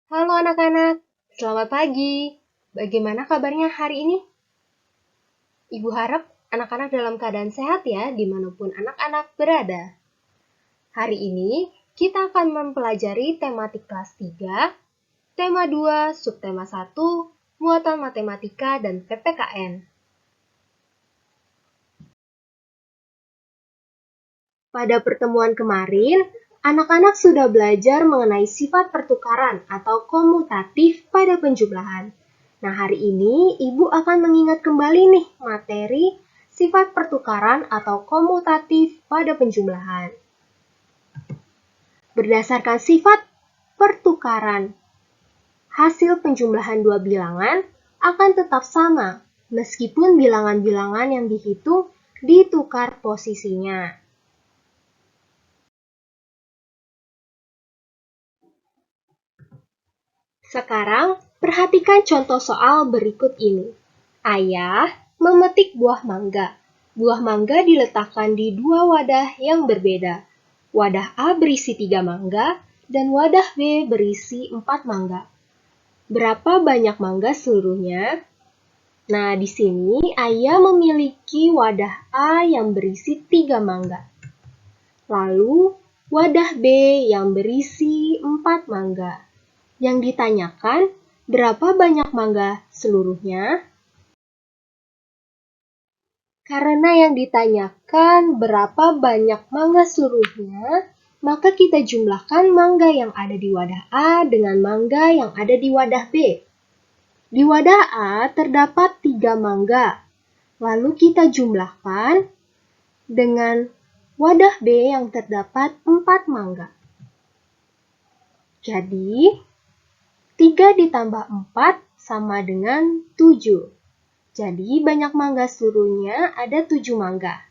Halo anak-anak, selamat pagi. Bagaimana kabarnya hari ini? Ibu harap anak-anak dalam keadaan sehat ya, dimanapun anak-anak berada. Hari ini kita akan mempelajari tematik kelas 3, tema 2, subtema 1, muatan matematika dan PPKN. Pada pertemuan kemarin, anak-anak sudah belajar mengenai sifat pertukaran atau komutatif pada penjumlahan. Nah, hari ini Ibu akan mengingat kembali nih materi sifat pertukaran atau komutatif pada penjumlahan. Berdasarkan sifat pertukaran, hasil penjumlahan dua bilangan akan tetap sama meskipun bilangan-bilangan yang dihitung ditukar posisinya. Sekarang, perhatikan contoh soal berikut ini. Ayah memetik buah mangga. Buah mangga diletakkan di dua wadah yang berbeda. Wadah A berisi 3 mangga dan wadah B berisi 4 mangga. Berapa banyak mangga seluruhnya? Nah, di sini ayah memiliki wadah A yang berisi 3 mangga. Lalu, wadah B yang berisi 4 mangga. Yang ditanyakan, berapa banyak mangga seluruhnya? Karena yang ditanyakan berapa banyak mangga seluruhnya, maka kita jumlahkan mangga yang ada di wadah A dengan mangga yang ada di wadah B. Di wadah A terdapat 3 mangga, lalu kita jumlahkan dengan wadah B yang terdapat 4 mangga. Jadi, 3 ditambah 4 sama dengan 7. Jadi, banyak mangga seluruhnya ada 7 mangga.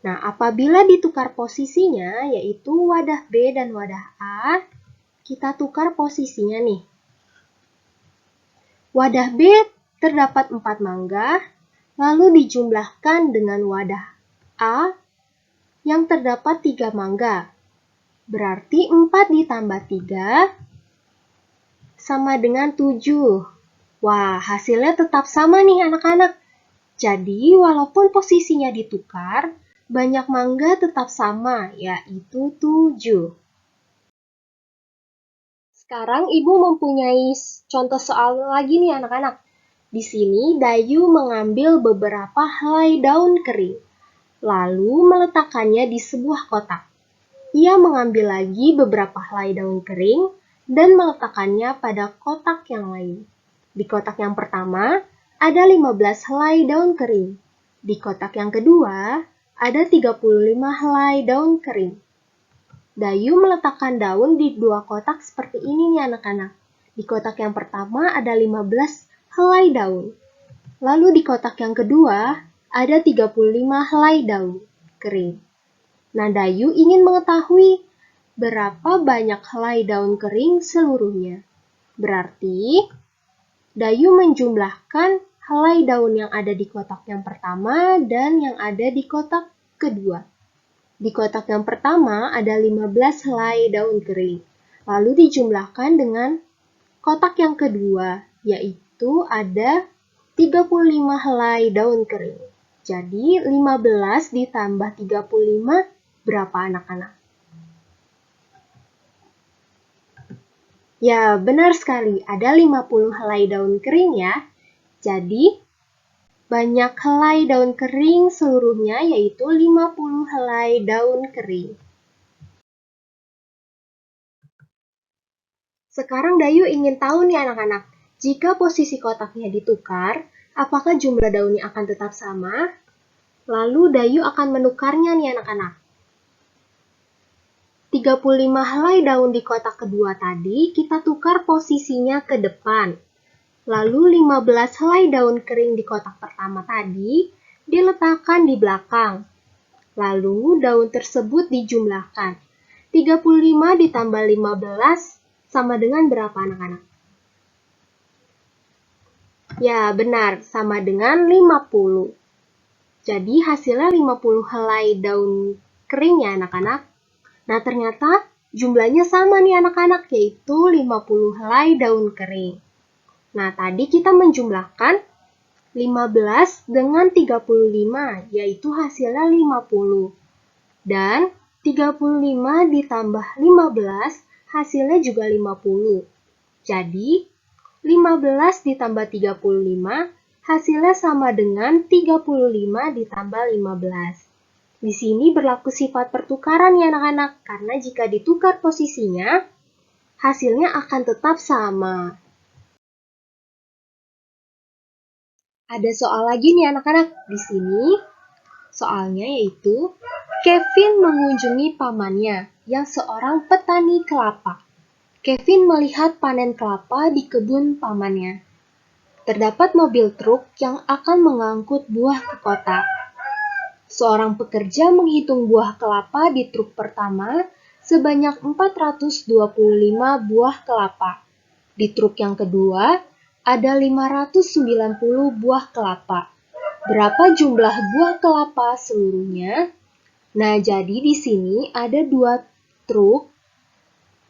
Nah, apabila ditukar posisinya, yaitu wadah B dan wadah A, kita tukar posisinya nih. Wadah B terdapat 4 mangga, lalu dijumlahkan dengan wadah A yang terdapat 3 mangga. Berarti 4 ditambah 3 sama dengan 7. Wah, hasilnya tetap sama nih anak-anak. Jadi, walaupun posisinya ditukar, banyak mangga tetap sama, yaitu 7. Sekarang Ibu mempunyai contoh soal lagi nih anak-anak. Di sini Dayu mengambil beberapa helai daun kering, lalu meletakkannya di sebuah kotak. Ia mengambil lagi beberapa helai daun kering dan meletakkannya pada kotak yang lain. Di kotak yang pertama, ada 15 helai daun kering. Di kotak yang kedua, ada 35 helai daun kering. Dayu meletakkan daun di dua kotak seperti ini nih anak-anak. Di kotak yang pertama ada 15 helai daun. Lalu di kotak yang kedua ada 35 helai daun kering. Nah, Dayu ingin mengetahui berapa banyak helai daun kering seluruhnya. Berarti, Dayu menjumlahkan helai daun yang ada di kotak yang pertama dan yang ada di kotak kedua. Di kotak yang pertama ada 15 helai daun kering, lalu dijumlahkan dengan kotak yang kedua, yaitu ada 35 helai daun kering. Jadi 15 ditambah 35 berapa anak-anak? Ya, benar sekali, ada 50 helai daun kering ya. Jadi, banyak helai daun kering seluruhnya yaitu 50 helai daun kering. Sekarang Dayu ingin tahu nih anak-anak, jika posisi kotaknya ditukar, apakah jumlah daunnya akan tetap sama? Lalu Dayu akan menukarnya nih anak-anak. 35 helai daun di kotak kedua tadi, kita tukar posisinya ke depan. Lalu 15 helai daun kering di kotak pertama tadi diletakkan di belakang. Lalu daun tersebut dijumlahkan. 35 ditambah 15 sama dengan berapa anak-anak? Ya, benar, sama dengan 50. Jadi hasilnya 50 helai daun kering ya anak-anak. Nah, ternyata Jumlahnya sama nih anak-anak, yaitu 50 helai daun kering. Nah, tadi kita menjumlahkan 15 dengan 35, yaitu hasilnya 50. Dan 35 ditambah 15, hasilnya juga 50. Jadi, 15 ditambah 35, hasilnya sama dengan 35 ditambah 15. Di sini berlaku sifat pertukaran ya anak-anak, karena jika ditukar posisinya, hasilnya akan tetap sama. Ada soal lagi nih anak-anak. Di sini soalnya yaitu Kevin mengunjungi pamannya yang seorang petani kelapa. Kevin melihat panen kelapa di kebun pamannya. Terdapat mobil truk yang akan mengangkut buah ke kota. Seorang pekerja menghitung buah kelapa di truk pertama sebanyak 425 buah kelapa. Di truk yang kedua, ada 590 buah kelapa. Berapa jumlah buah kelapa seluruhnya? Nah, jadi di sini ada 2 truk,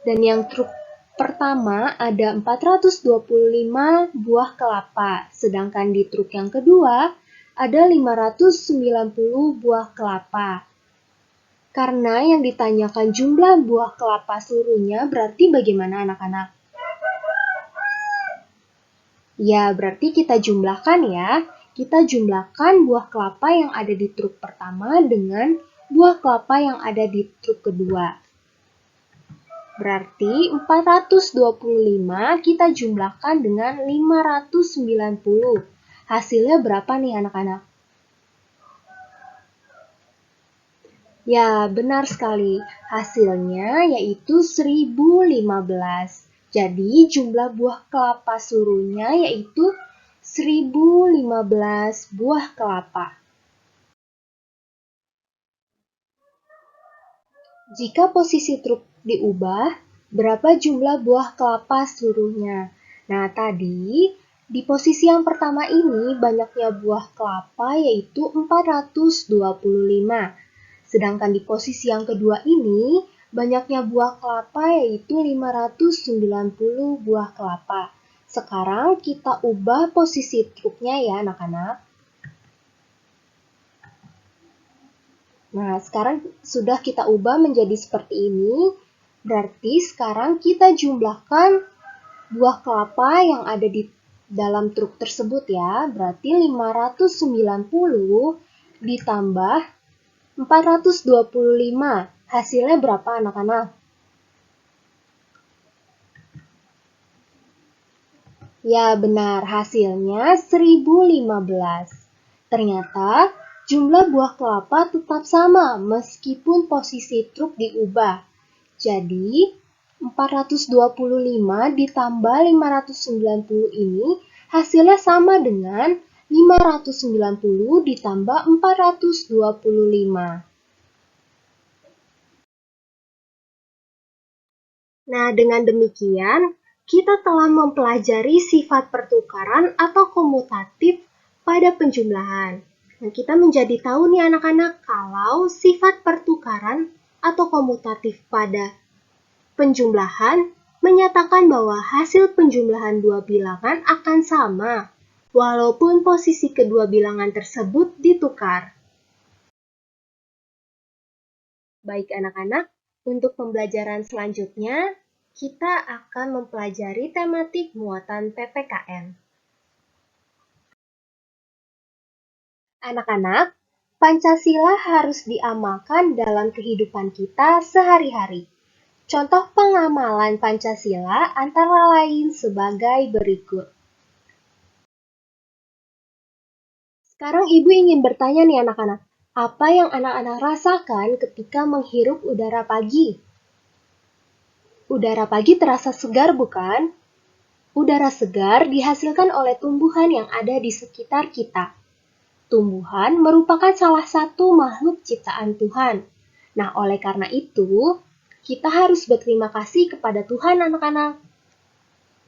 dan yang truk pertama ada 425 buah kelapa, sedangkan di truk yang kedua ada 590 buah kelapa. Karena yang ditanyakan jumlah buah kelapa seluruhnya, berarti bagaimana anak-anak? Ya, berarti kita jumlahkan ya. Kita jumlahkan buah kelapa yang ada di truk pertama dengan buah kelapa yang ada di truk kedua. Berarti 425 kita jumlahkan dengan 590. Hasilnya berapa nih anak-anak? Ya, benar sekali. Hasilnya yaitu 1015. Jadi jumlah buah kelapa seluruhnya yaitu 1015 buah kelapa. Jika posisi truk diubah, berapa jumlah buah kelapa seluruhnya? Nah, tadi di posisi yang pertama ini banyaknya buah kelapa yaitu 425. Sedangkan di posisi yang kedua ini banyaknya buah kelapa yaitu 590 buah kelapa. Sekarang kita ubah posisi truknya ya anak-anak. Nah, sekarang sudah kita ubah menjadi seperti ini. Berarti sekarang kita jumlahkan buah kelapa yang ada di dalam truk tersebut ya. Berarti 590 ditambah 425. Hasilnya berapa anak-anak? Ya benar, hasilnya 1015. Ternyata jumlah buah kelapa tetap sama meskipun posisi truk diubah. Jadi 425 ditambah 590 ini hasilnya sama dengan 590 ditambah 425. Nah, dengan demikian, kita telah mempelajari sifat pertukaran atau komutatif pada penjumlahan. Nah, kita menjadi tahu nih anak-anak kalau sifat pertukaran atau komutatif pada penjumlahan menyatakan bahwa hasil penjumlahan dua bilangan akan sama, walaupun posisi kedua bilangan tersebut ditukar. Baik anak-anak, untuk pembelajaran selanjutnya, kita akan mempelajari tematik muatan PPKN. Anak-anak, Pancasila harus diamalkan dalam kehidupan kita sehari-hari. Contoh pengamalan Pancasila antara lain sebagai berikut. Sekarang Ibu ingin bertanya nih anak-anak, apa yang anak-anak rasakan ketika menghirup udara pagi? Udara pagi terasa segar bukan? Udara segar dihasilkan oleh tumbuhan yang ada di sekitar kita. Tumbuhan merupakan salah satu makhluk ciptaan Tuhan. Nah, oleh karena itu, kita harus berterima kasih kepada Tuhan anak-anak.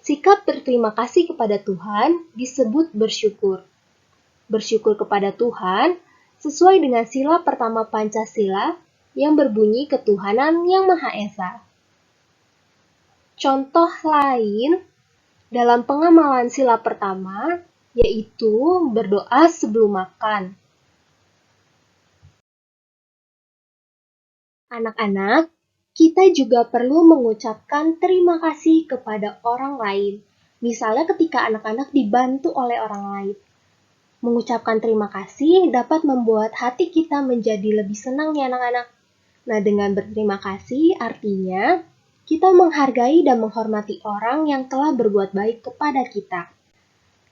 Sikap berterima kasih kepada Tuhan disebut bersyukur. Bersyukur kepada Tuhan sesuai dengan sila pertama Pancasila yang berbunyi ketuhanan yang Maha Esa. Contoh lain dalam pengamalan sila pertama yaitu berdoa sebelum makan. Anak-anak, kita juga perlu mengucapkan terima kasih kepada orang lain. Misalnya ketika anak-anak dibantu oleh orang lain. Mengucapkan terima kasih dapat membuat hati kita menjadi lebih senang ya anak-anak. Nah, dengan berterima kasih artinya kita menghargai dan menghormati orang yang telah berbuat baik kepada kita.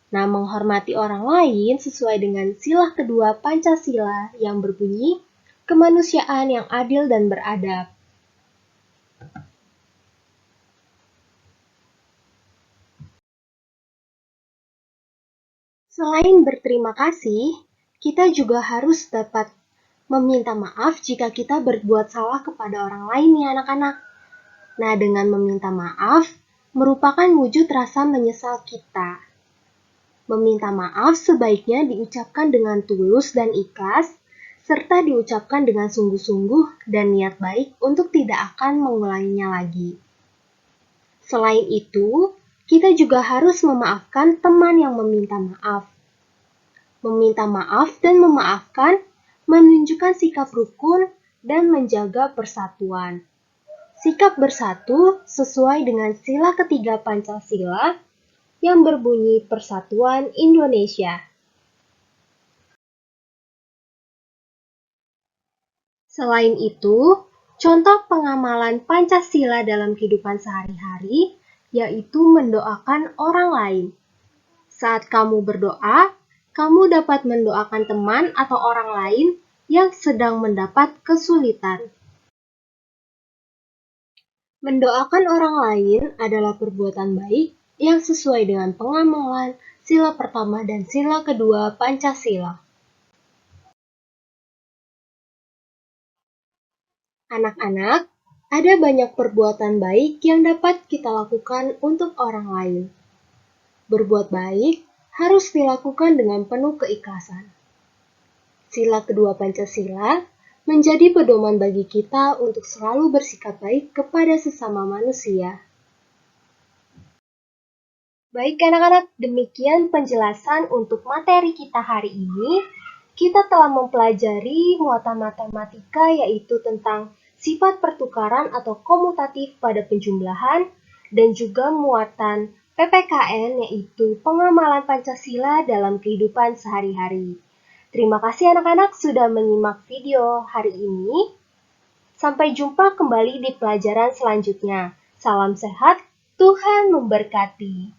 Nah, menghormati orang lain sesuai dengan sila kedua Pancasila yang berbunyi kemanusiaan yang adil dan beradab. Selain berterima kasih, kita juga harus dapat meminta maaf jika kita berbuat salah kepada orang lain ya anak-anak. Nah, dengan meminta maaf merupakan wujud rasa menyesal kita. Meminta maaf sebaiknya diucapkan dengan tulus dan ikhlas, serta diucapkan dengan sungguh-sungguh dan niat baik untuk tidak akan mengulanginya lagi. Selain itu, kita juga harus memaafkan teman yang meminta maaf. Meminta maaf dan memaafkan menunjukkan sikap rukun dan menjaga persatuan. Sikap bersatu sesuai dengan sila ketiga Pancasila yang berbunyi Persatuan Indonesia. Selain itu, contoh pengamalan Pancasila dalam kehidupan sehari-hari yaitu mendoakan orang lain. Saat kamu berdoa, kamu dapat mendoakan teman atau orang lain yang sedang mendapat kesulitan. Mendoakan orang lain adalah perbuatan baik yang sesuai dengan pengamalan sila pertama dan sila kedua Pancasila. Anak-anak, ada banyak perbuatan baik yang dapat kita lakukan untuk orang lain. Berbuat baik harus dilakukan dengan penuh keikhlasan. Sila kedua Pancasila menjadi pedoman bagi kita untuk selalu bersikap baik kepada sesama manusia. Baik anak-anak, demikian penjelasan untuk materi kita hari ini. Kita telah mempelajari muatan matematika yaitu tentang sifat pertukaran atau komutatif pada penjumlahan dan juga muatan PPKN yaitu pengamalan Pancasila dalam kehidupan sehari-hari. Terima kasih anak-anak sudah menyimak video hari ini. Sampai jumpa kembali di pelajaran selanjutnya. Salam sehat, Tuhan memberkati.